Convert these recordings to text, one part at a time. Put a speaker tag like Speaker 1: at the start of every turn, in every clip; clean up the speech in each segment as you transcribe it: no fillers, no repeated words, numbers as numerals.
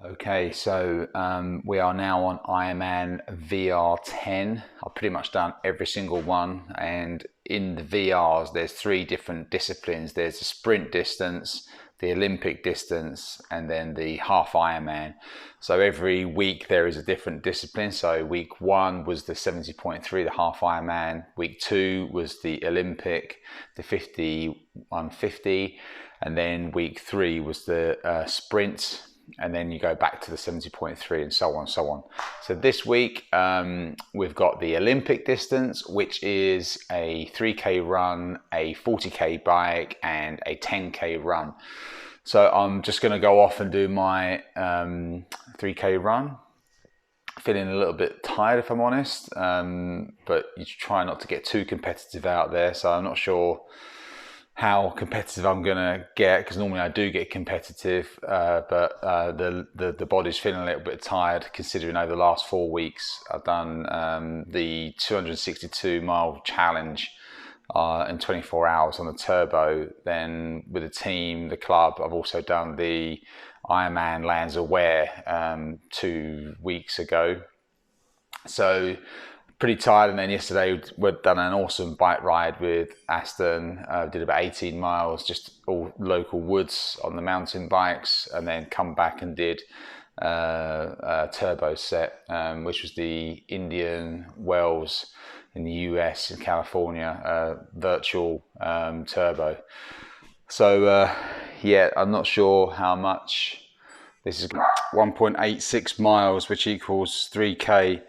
Speaker 1: Okay, so we are now on Ironman VR10. I've pretty much done every single one, and in the VRs there's three different disciplines. There's the sprint distance, the Olympic distance, and then the half Ironman. So every week there is a different discipline. So week 1 was the 70.3, the half Ironman. Week 2 was the Olympic, the 5150, and then week 3 was the sprint, and then you go back to the 70.3 and so on and so on. So this week we've got the Olympic distance, which is a 3k run, a 40k bike, and a 10k run. So I'm just going to go off and do my 3k run. Feeling a little bit tired, if I'm honest, but you try not to get too competitive out there, so I'm not sure how competitive I'm gonna get, because normally I do get competitive, but the body's feeling a little bit tired, considering over the last 4 weeks I've done the 262 mile challenge in 24 hours on the turbo. Then with the team, the club, I've also done the Ironman Lanzarote 2 weeks ago. So pretty tired, and then yesterday we'd done an awesome bike ride with Aston. Did about 18 miles, just all local woods on the mountain bikes, and then come back and did a turbo set, which was the Indian Wells in the US, in California, virtual turbo. So yeah, I'm not sure how much. This is 1.86 miles, which equals 3k.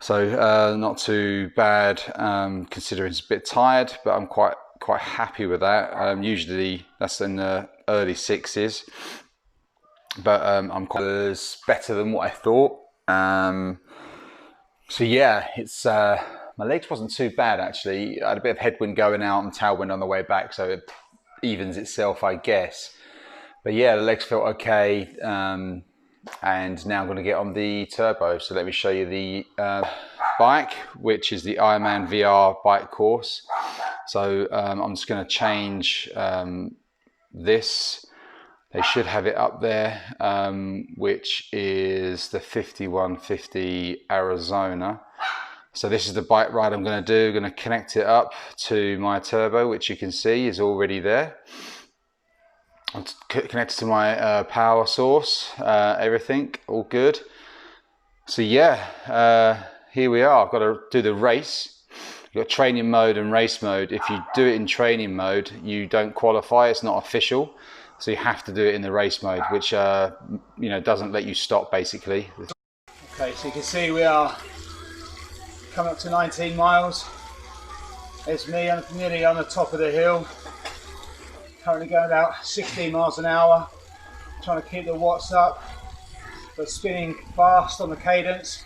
Speaker 1: So not too bad, considering it's a bit tired, but I'm quite happy with that. Usually that's in the early 6s, but I'm quite better than what I thought. So yeah, it's my legs wasn't too bad actually. I had a bit of headwind going out and tailwind on the way back, so it evens itself, I guess. But yeah, the legs felt okay. And now I'm going to get on the turbo. So let me show you the bike, which is the Ironman VR bike course. So I'm just going to change this. They should have it up there, which is the 5150 Arizona. So this is the bike ride I'm going to do. I'm going to connect it up to my turbo, which you can see is already there. I'm connected to my power source, everything, all good. So yeah, here we are. I've got to do the race. You've got training mode and race mode. If you do it in training mode, you don't qualify, it's not official. So you have to do it in the race mode, which doesn't let you stop basically. Okay, so you can see we are coming up to 19 miles. It's me, I'm nearly on the top of the hill. Currently going about 16 miles an hour, trying to keep the watts up, but spinning fast on the cadence.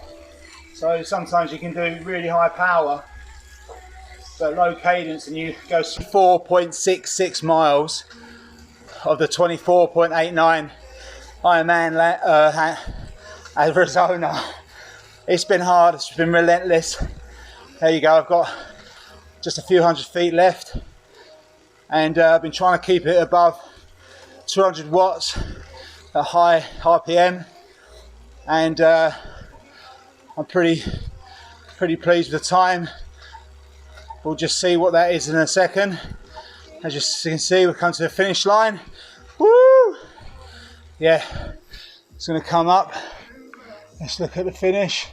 Speaker 1: So sometimes you can do really high power, but low cadence, and you go 4.66 miles of the 24.89 Ironman Arizona. It's been hard, it's been relentless. There you go, I've got just a few hundred feet left. And I've been trying to keep it above 200 watts at high RPM, and I'm pretty pleased with the time. We'll just see what that is in a second. As you can see, we've come to the finish line. Woo! Yeah, it's going to come up. Let's look at the finish.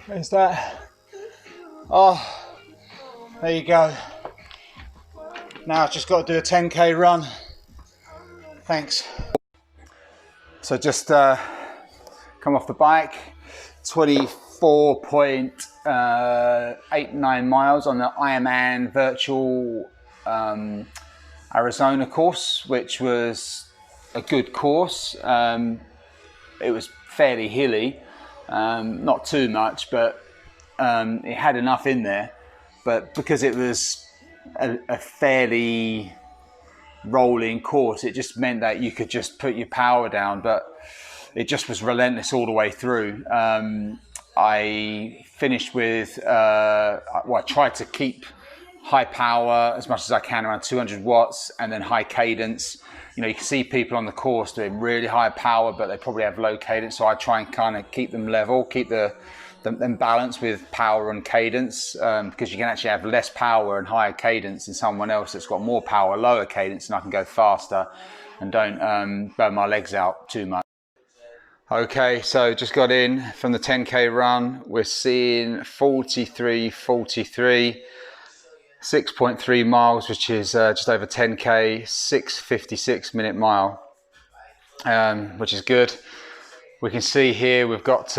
Speaker 1: Where's that? Oh, there you go. Now I've just got to do a 10k run. Thanks. So just come off the bike, 24.89 miles on the Ironman Virtual Arizona course, which was a good course. It was fairly hilly, not too much, but it had enough in there. But because it was a fairly rolling course, it just meant that you could just put your power down, but it just was relentless all the way through. I finished with I tried to keep high power as much as I can, around 200 watts, and then high cadence. You know, you can see people on the course doing really high power, but they probably have low cadence. So I try and kind of keep them level, keep them balanced with power and cadence, because you can actually have less power and higher cadence in someone else that's got more power, lower cadence, and I can go faster and don't burn my legs out too much. Okay, so just got in from the 10K run. We're seeing 43.43, 6.3 miles, which is just over 10K, 6:56 minute mile, which is good. We can see here we've got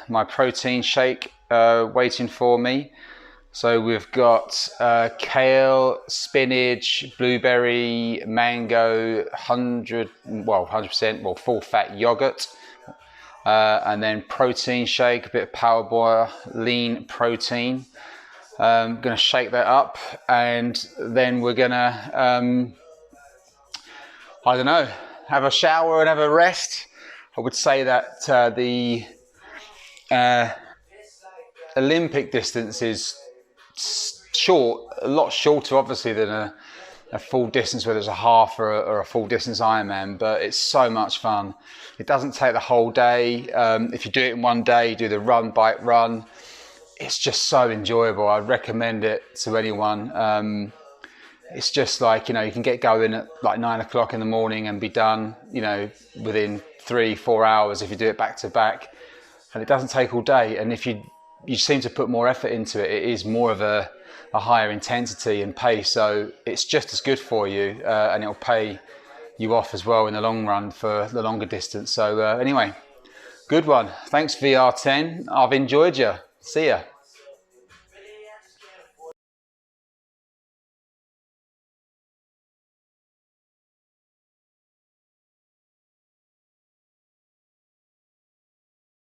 Speaker 1: my protein shake waiting for me. So we've got kale, spinach, blueberry, mango, 100% full fat yogurt. And then protein shake, a bit of Power Boy, lean protein. Going to shake that up, and then we're going to, I don't know, have a shower and have a rest. I would say that the Olympic distance is short, a lot shorter obviously than a full distance, whether it's a half or a full distance Ironman, but it's so much fun. It doesn't take the whole day. If you do it in one day, you do the run, bike, run. It's just so enjoyable. I'd recommend it to anyone. It's just like, you know, you can get going at like 9 o'clock in the morning and be done, you know, within 3-4 hours if you do it back to back. And it doesn't take all day. And if you seem to put more effort into it, it is more of a higher intensity and pace. So it's just as good for you, and it'll pay you off as well in the long run for the longer distance. So anyway, good one. Thanks VR10. I've enjoyed you. See ya.